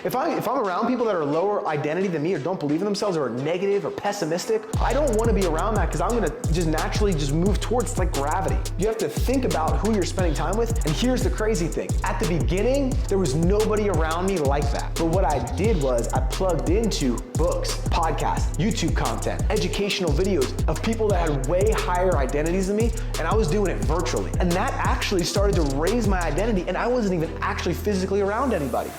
If I'm around people that are lower identity than me or don't believe in themselves or are negative or pessimistic, I don't want to be around that because I'm going to just naturally just move towards, it's like gravity. You have to think about who you're spending time with. And here's the crazy thing. At the beginning, there was nobody around me like that. But what I did was I plugged into books, podcasts, YouTube content, educational videos of people that had way higher identities than me, and I was doing it virtually. And that actually started to raise my identity, and I wasn't even actually physically around anybody.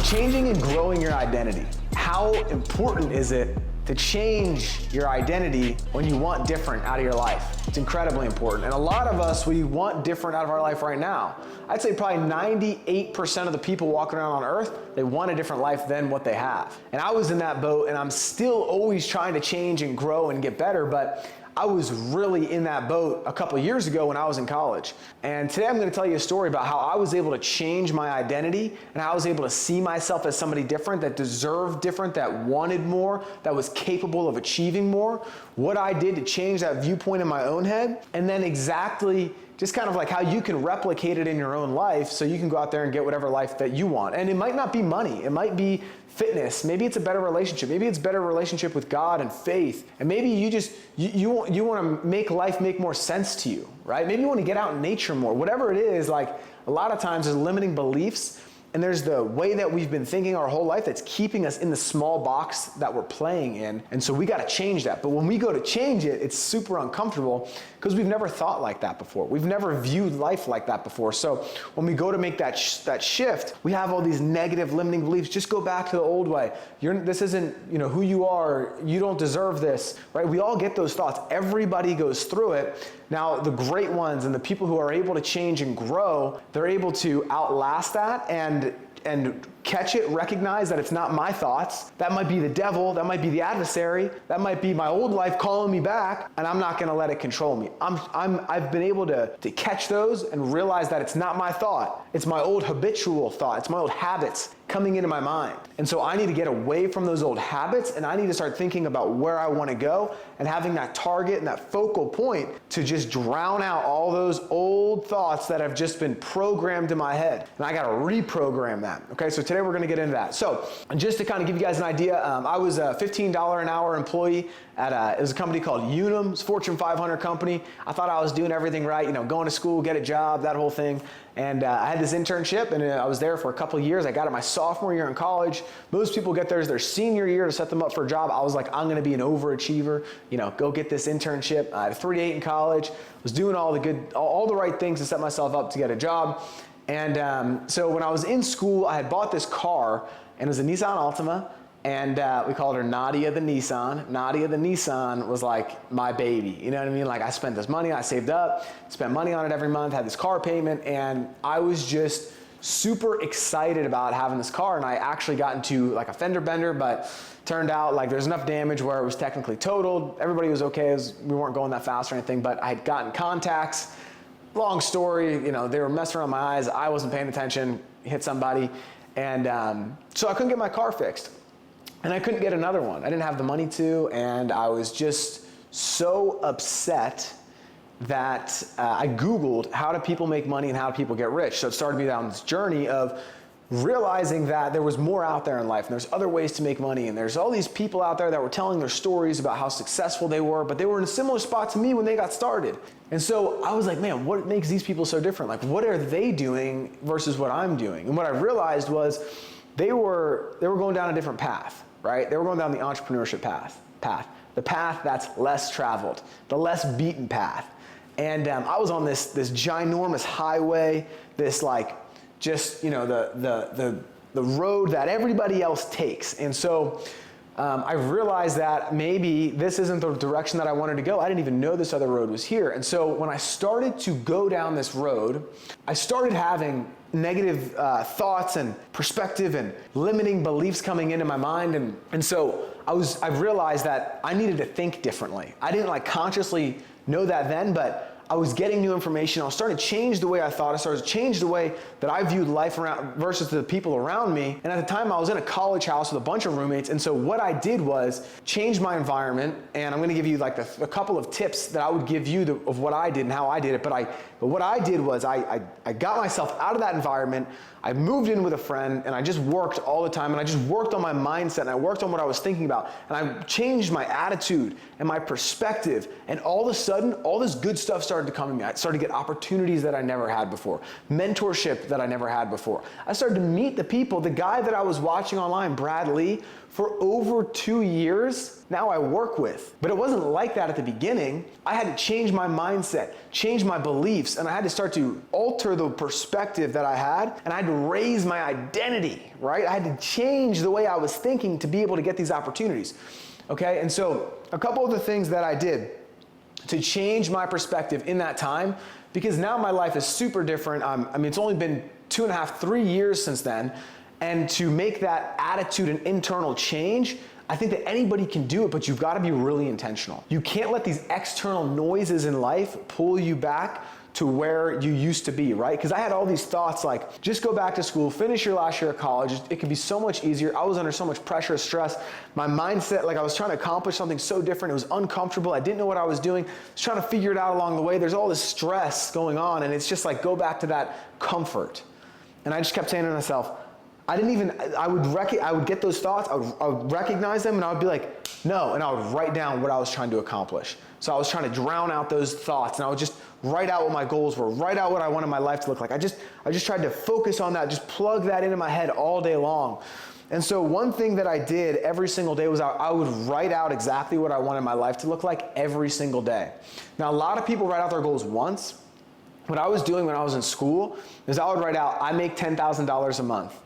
Changing and growing your identity. How important is it to change your identity when you want different out of your life? It's incredibly important. And a lot of us, we want different out of our life right now. I'd say probably 98% of the people walking around on earth, they want a different life than what they have. And I was in that boat, and I'm still always trying to change and grow and get better, but I was really in that boat a couple of years ago when I was in college. And today I'm going to tell you a story about how I was able to change my identity and how I was able to see myself as somebody different, that deserved different, that wanted more, that was capable of achieving more, what I did to change that viewpoint in my own head, and then exactly just kind of like how you can replicate it in your own life so you can go out there and get whatever life that you want. And it might not be money, it might be fitness, maybe it's a better relationship, maybe it's a better relationship with God and faith, and maybe you want to make life make more sense to you, right? Maybe you want to get out in nature more. Whatever it is, like a lot of times there's limiting beliefs, and there's the way that we've been thinking our whole life that's keeping us in the small box that we're playing in. And so we got to change that. But when we go to change it, it's super uncomfortable because we've never thought like that before. We've never viewed life like that before. So when we go to make that shift, we have all these negative limiting beliefs. Just go back to the old way. This isn't, who you are. You don't deserve this, right? We all get those thoughts. Everybody goes through it. Now, the great ones and the people who are able to change and grow, they're able to outlast that and catch it, recognize that it's not my thoughts. That might be the devil, that might be the adversary, that might be my old life calling me back, and I'm not gonna let it control me. I've been able to catch those and realize that it's not my thought. It's my old habitual thought. It's my old habits coming into my mind. And so I need to get away from those old habits, and I need to start thinking about where I want to go and having that target and that focal point to just drown out all those old thoughts that have just been programmed in my head. And I got to reprogram that. Okay, so today we're going to get into that. So just to kind of give you guys an idea, I was a $15 an hour employee at it was a company called Unum. It's a Fortune 500 company. I thought I was doing everything right, going to school, get a job, that whole thing. And I had this internship, and I was there for a couple of years. I got it my sophomore year in college. Most people get theirs their senior year to set them up for a job. I was like, I'm going to be an overachiever. Go get this internship. I had a 3.8 in college. Was doing all the right things to set myself up to get a job. And so when I was in school, I had bought this car, and it was a Nissan Altima. And we called her Nadia the Nissan. Nadia the Nissan was like my baby. You know what I mean? Like I spent this money, I saved up, spent money on it every month, had this car payment, and I was just super excited about having this car. And I actually got into like a fender bender, but turned out like there's enough damage where it was technically totaled. Everybody was okay. We weren't going that fast or anything, but I had gotten contacts. Long story, they were messing around my eyes. I wasn't paying attention, hit somebody. And so I couldn't get my car fixed. And I couldn't get another one. I didn't have the money to, and I was just so upset that I Googled how do people make money and how do people get rich. So it started me down this journey of realizing that there was more out there in life, and there's other ways to make money, and there's all these people out there that were telling their stories about how successful they were, but they were in a similar spot to me when they got started. And so I was like, man, what makes these people so different? Like, what are they doing versus what I'm doing? And what I realized was they were going down a different path. Right? They were going down the entrepreneurship path, the path that's less traveled, the less beaten path. And I was on this ginormous highway, this like just the road that everybody else takes. And so I realized that maybe this isn't the direction that I wanted to go. I didn't even know this other road was here. And so when I started to go down this road, I started having negative thoughts and perspective and limiting beliefs coming into my mind. And so I realized that I needed to think differently. I didn't like consciously know that then, but I was getting new information. I was starting to change the way I thought. I started to change the way that I viewed life around versus the people around me. And at the time I was in a college house with a bunch of roommates. And so what I did was change my environment. And I'm going to give you like a couple of tips that I would give you of what I did and how I did it. But what I did was I got myself out of that environment. I moved in with a friend and I just worked all the time, and I just worked on my mindset and I worked on what I was thinking about, and I changed my attitude and my perspective, and all of a sudden all this good stuff started to come to me. I started to get opportunities that I never had before, mentorship that I never had before. I started to meet the people, the guy that I was watching online, Brad Lee, for over 2 years, now I work with. But it wasn't like that at the beginning. I had to change my mindset, change my beliefs, and I had to start to alter the perspective that I had, and I had to raise my identity, right? I had to change the way I was thinking to be able to get these opportunities, okay? And so a couple of the things that I did to change my perspective in that time, because now my life is super different. I mean, it's only been 2.5, 3 years since then. And to make that attitude an internal change, I think that anybody can do it, but you've got to be really intentional. You can't let these external noises in life pull you back to where you used to be, right? Because I had all these thoughts like, just go back to school, finish your last year of college. It could be so much easier. I was under so much pressure, stress. My mindset, like I was trying to accomplish something so different. It was uncomfortable. I didn't know what I was doing. I was trying to figure it out along the way. There's all this stress going on, and it's just like, go back to that comfort. And I just kept saying to myself, I would get those thoughts, I would recognize them, and I would be like, no, and I would write down what I was trying to accomplish. So I was trying to drown out those thoughts, and I would just write out what my goals were, write out what I wanted my life to look like. I just tried to focus on that, just plug that into my head all day long. And so one thing that I did every single day was I would write out exactly what I wanted my life to look like every single day. Now, a lot of people write out their goals once. What I was doing when I was in school is I would write out, I make $10,000 a month.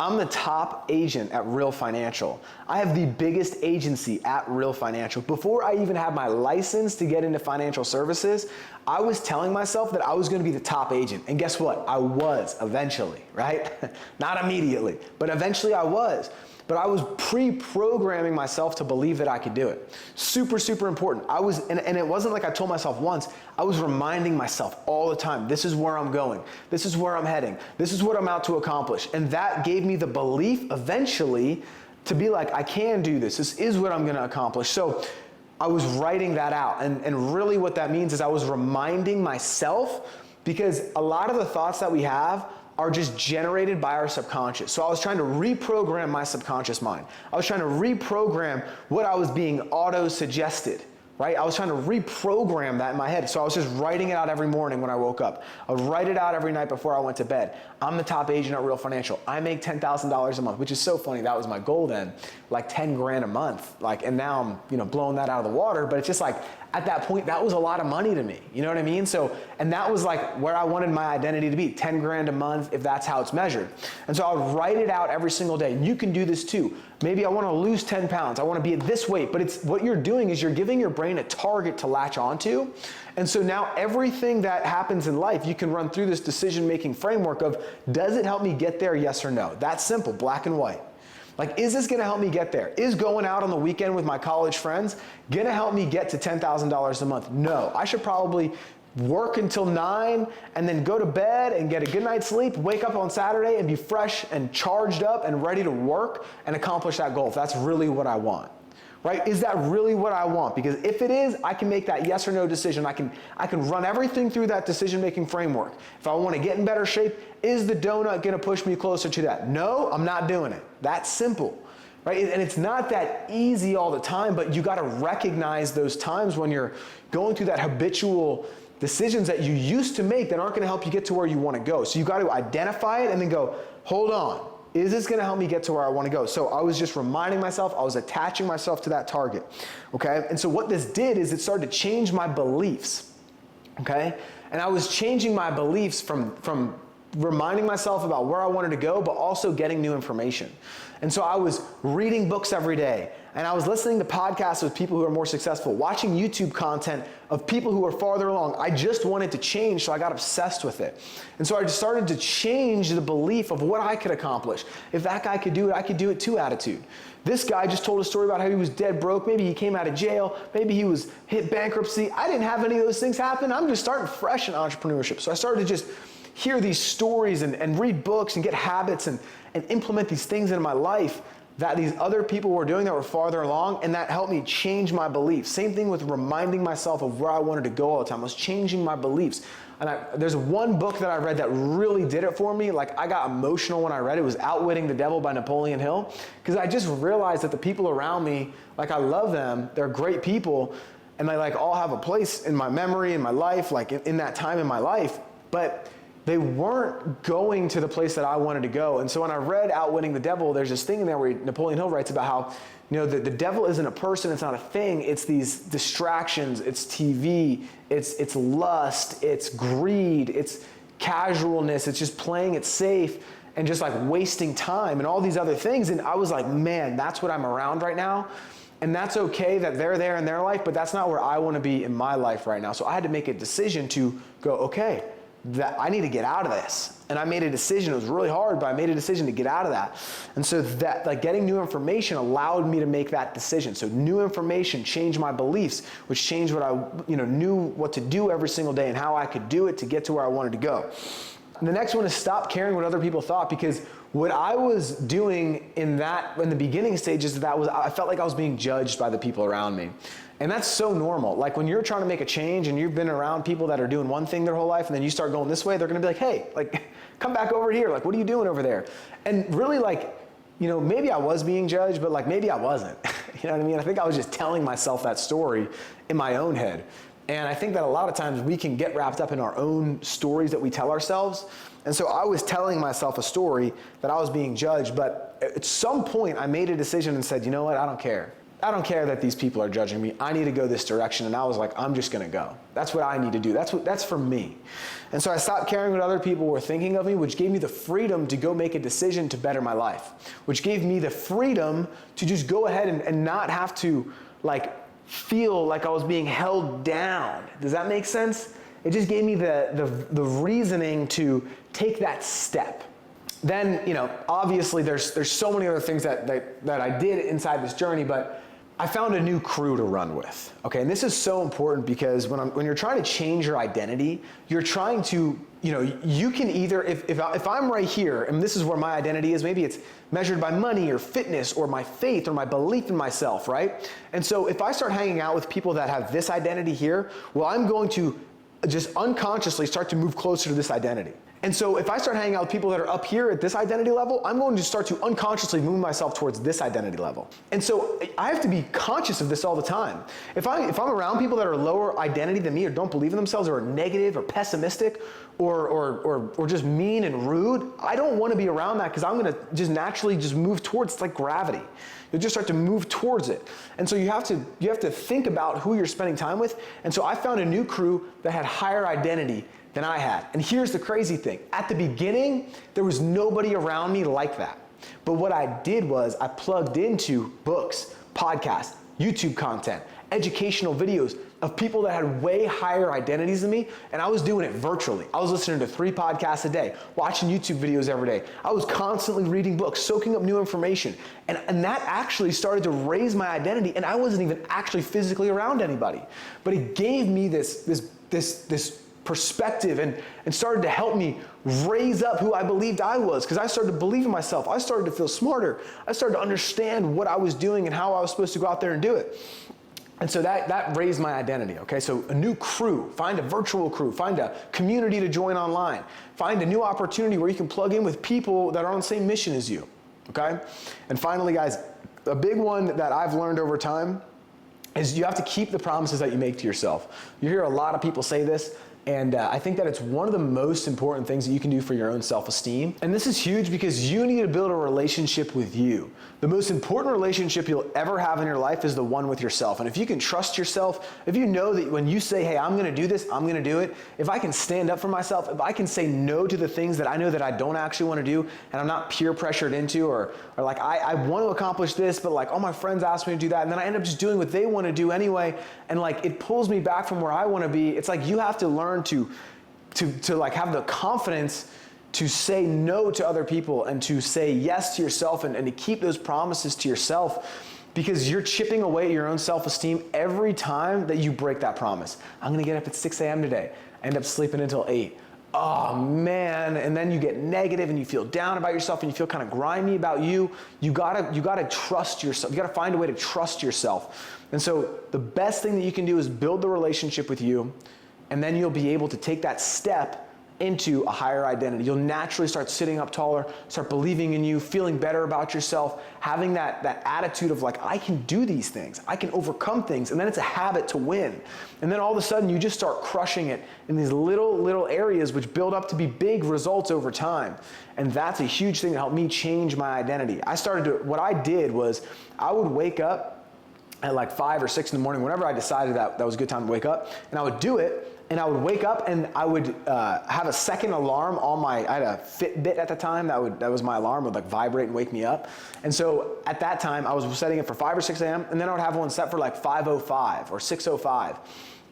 I'm the top agent at Real Financial. I have the biggest agency at Real Financial. Before I even had my license to get into financial services, I was telling myself that I was going to be the top agent. And guess what? I was eventually, right? Not immediately, but eventually I was. But I was pre-programming myself to believe that I could do it. Super, super important. And it wasn't like I told myself once, I was reminding myself all the time, this is where I'm going. This is where I'm heading. This is what I'm out to accomplish. And that gave me the belief eventually to be like, I can do this. This is what I'm gonna accomplish. So I was writing that out. And really what that means is I was reminding myself, because a lot of the thoughts that we have are just generated by our subconscious. So I was trying to reprogram my subconscious mind. I was trying to reprogram what I was being auto-suggested, right? I was trying to reprogram that in my head. So I was just writing it out every morning when I woke up. I would write it out every night before I went to bed. I'm the top agent at Real Financial. I make $10,000 a month, which is so funny. That was my goal then, like 10 grand a month. And now I'm, blowing that out of the water, but it's just like, at that point, that was a lot of money to me. You know what I mean? So, and that was like where I wanted my identity to be, 10 grand a month, if that's how it's measured. And so I would write it out every single day. And you can do this too. Maybe I want to lose 10 pounds. I want to be at this weight, but it's what you're doing is you're giving your brain a target to latch onto. And so now everything that happens in life, you can run through this decision-making framework of, does it help me get there? Yes or no? That's simple, black and white. Like, is this gonna help me get there? Is going out on the weekend with my college friends gonna help me get to $10,000 a month? No, I should probably work until 9 and then go to bed and get a good night's sleep, wake up on Saturday and be fresh and charged up and ready to work and accomplish that goal if that's really what I want. Right? Is that really what I want? Because if it is, I can make that yes or no decision. I can run everything through that decision-making framework. If I want to get in better shape, is the donut going to push me closer to that? No, I'm not doing it. That's simple. Right? And it's not that easy all the time, but you got to recognize those times when you're going through that habitual decisions that you used to make that aren't going to help you get to where you want to go. So you got to identify it and then go, hold on. Is this going to help me get to where I want to go? So I was just reminding myself, I was attaching myself to that target, okay? And so what this did is it started to change my beliefs, okay? And I was changing my beliefs from reminding myself about where I wanted to go, but also getting new information. And so I was reading books every day, and I was listening to podcasts with people who are more successful, watching YouTube content of people who are farther along. I just wanted to change, so I got obsessed with it. And so I just started to change the belief of what I could accomplish. If that guy could do it, I could do it too attitude. This guy just told a story about how he was dead broke. Maybe he came out of jail. Maybe he was hit bankruptcy. I didn't have any of those things happen. I'm just starting fresh in entrepreneurship. So I started to just hear these stories and read books and get habits and implement these things into my life that these other people were doing that were farther along, and that helped me change my beliefs. Same thing with reminding myself of where I wanted to go all the time. I was changing my beliefs. And there's one book that I read that really did it for me. Like, I got emotional when I read it. It was Outwitting the Devil by Napoleon Hill, because I just realized that the people around me, like, I love them. They're great people, and they like all have a place in my memory, in my life, like in that time in my life. But they weren't going to the place that I wanted to go. And so when I read Outwitting the Devil, there's this thing in there where Napoleon Hill writes about how, the devil isn't a person, it's not a thing, it's these distractions, it's TV, it's lust, it's greed, it's casualness, it's just playing it safe and just like wasting time and all these other things. And I was like, man, that's what I'm around right now. And that's okay that they're there in their life, but that's not where I want to be in my life right now. So I had to make a decision to go, okay, that I need to get out of this. And I made a decision. It was really hard, but I made a decision to get out of that. And so that, like, getting new information allowed me to make that decision. So new information changed my beliefs, which changed what I, knew what to do every single day and how I could do it to get to where I wanted to go. And the next one is stop caring what other people thought, because what I was doing in the beginning stages of that was I felt like I was being judged by the people around me. And that's so normal. Like, when you're trying to make a change and you've been around people that are doing one thing their whole life, and then you start going this way, they're gonna be like, hey, like, come back over here. Like, what are you doing over there? And really, like, maybe I was being judged, but like, maybe I wasn't. You know what I mean? I think I was just telling myself that story in my own head. And I think that a lot of times we can get wrapped up in our own stories that we tell ourselves. And so I was telling myself a story that I was being judged, but at some point I made a decision and said, you know what, I don't care. I don't care that these people are judging me. I need to go this direction. And I was like, I'm just gonna go. That's what I need to do. That's for me. And so I stopped caring what other people were thinking of me, which gave me the freedom to go make a decision to better my life, which gave me the freedom to just go ahead and not have to like feel like I was being held down. Does that make sense? It just gave me the reasoning to take that step. Then, obviously there's so many other things that I did inside this journey, but I found a new crew to run with. Okay, and this is so important because when you're trying to change your identity, you're trying to, you can either, if I'm right here, and this is where my identity is, maybe it's measured by money or fitness or my faith or my belief in myself, right? And so if I start hanging out with people that have this identity here, well, I'm going to just unconsciously start to move closer to this identity. And so if I start hanging out with people that are up here at this identity level, I'm going to start to unconsciously move myself towards this identity level. And so I have to be conscious of this all the time. If I'm around people that are lower identity than me or don't believe in themselves or are negative or pessimistic or just mean and rude, I don't want to be around that because I'm going to just naturally just move towards, it's like gravity. You'll just start to move towards it. And so you have to think about who you're spending time with. And so I found a new crew that had higher identity than I had. And here's the crazy thing. At the beginning, there was nobody around me like that. But what I did was I plugged into books, podcasts, YouTube content, educational videos of people that had way higher identities than me, and I was doing it virtually. I was listening to 3 podcasts a day, watching YouTube videos every day. I was constantly reading books, soaking up new information, and that actually started to raise my identity, and I wasn't even actually physically around anybody. But it gave me this perspective and started to help me raise up who I believed I was, because I started to believe in myself. I started to feel smarter. I started to understand what I was doing and how I was supposed to go out there and do it. And so that raised my identity, okay? So a new crew, find a virtual crew, find a community to join online, find a new opportunity where you can plug in with people that are on the same mission as you, okay? And finally, guys, a big one that I've learned over time is you have to keep the promises that you make to yourself. You hear a lot of people say this, And I think that it's one of the most important things that you can do for your own self-esteem. And this is huge because you need to build a relationship with you. The most important relationship you'll ever have in your life is the one with yourself. And if you can trust yourself, if you know that when you say, hey, I'm gonna do this, I'm gonna do it, if I can stand up for myself, if I can say no to the things that I know that I don't actually wanna do and I'm not peer pressured into, or like I want to accomplish this, but like all my friends ask me to do that, and then I end up just doing what they wanna do anyway, and like it pulls me back from where I wanna be. It's like you have to learn to like have the confidence to say no to other people and to say yes to yourself, and to keep those promises to yourself, because you're chipping away at your own self-esteem every time that you break that promise. I'm gonna get up at 6 a.m. today, end up sleeping until 8. Oh man, and then you get negative and you feel down about yourself and you feel kind of grimy about you. You gotta trust yourself. You gotta find a way to trust yourself. And so the best thing that you can do is build the relationship with you, and then you'll be able to take that step into a higher identity. You'll naturally start sitting up taller, start believing in you, feeling better about yourself, having that attitude of like, I can do these things, I can overcome things, and then it's a habit to win. And then all of a sudden you just start crushing it in these little areas which build up to be big results over time. And that's a huge thing that helped me change my identity. What I did was I would wake up at like 5 or 6 in the morning, whenever I decided that was a good time to wake up, and I would do it. And I would wake up and I would have a second alarm on I had a Fitbit at the time, that was my alarm, would like vibrate and wake me up. And so at that time I was setting it for 5 or 6 a.m. and then I would have one set for like 5:05 or 6:05.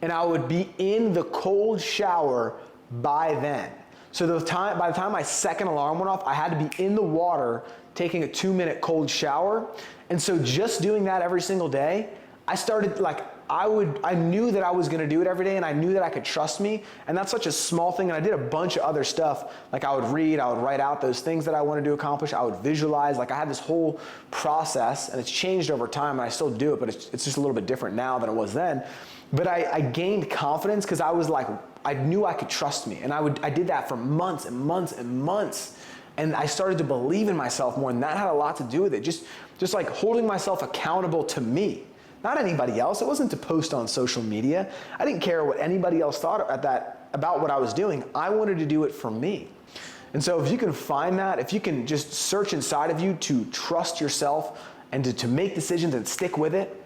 And I would be in the cold shower by then. So by the time my second alarm went off, I had to be in the water taking a 2-minute cold shower. And so just doing that every single day, I started like, I knew that I was gonna do it every day, and I knew that I could trust me, and that's such a small thing. And I did a bunch of other stuff, like I would read, I would write out those things that I wanted to accomplish, I would visualize, like I had this whole process, and it's changed over time, and I still do it, but it's just a little bit different now than it was then. But I gained confidence because I was like, I knew I could trust me, and I did that for months and months and months. And I started to believe in myself more, and that had a lot to do with it. Just like holding myself accountable to me. Not anybody else. It wasn't to post on social media. I didn't care what anybody else thought about what I was doing. I wanted to do it for me. And so if you can find that, if you can just search inside of you to trust yourself and to make decisions and stick with it.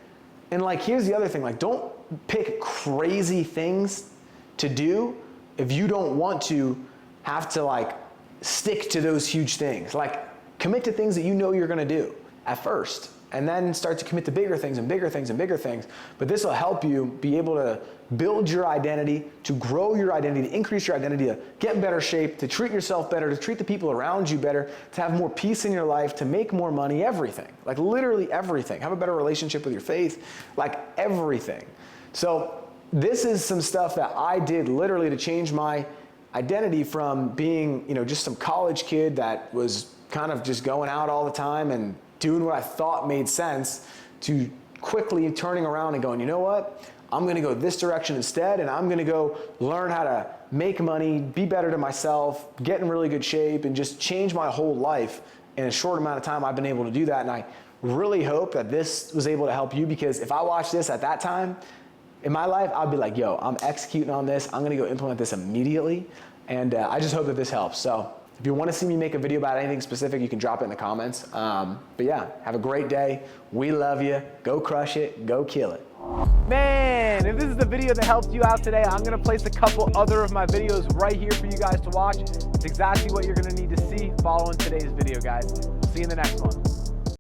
And like, here's the other thing, like don't pick crazy things to do if you don't want to have to like stick to those huge things. Like commit to things that you know you're gonna do at first, and then start to commit to bigger things and bigger things and bigger things. But this will help you be able to build your identity, to grow your identity, to increase your identity, to get in better shape, to treat yourself better, to treat the people around you better, to have more peace in your life, to make more money, everything. Like literally everything. Have a better relationship with your faith, like everything. So this is some stuff that I did literally to change my identity from being, just some college kid that was kind of just going out all the time and doing what I thought made sense, to quickly turning around and going, you know what? I'm gonna go this direction instead, and I'm gonna go learn how to make money, be better to myself, get in really good shape, and just change my whole life in a short amount of time. I've been able to do that, and I really hope that this was able to help you, because if I watched this at that time in my life, I'd be like, yo, I'm executing on this. I'm gonna go implement this immediately, and I just hope that this helps. So if you want to see me make a video about anything specific, you can drop it in the comments. But yeah, have a great day. We love you. Go crush it. Go kill it. Man, if this is the video that helped you out today, I'm going to place a couple other of my videos right here for you guys to watch. It's exactly what you're going to need to see following today's video, guys. See you in the next one.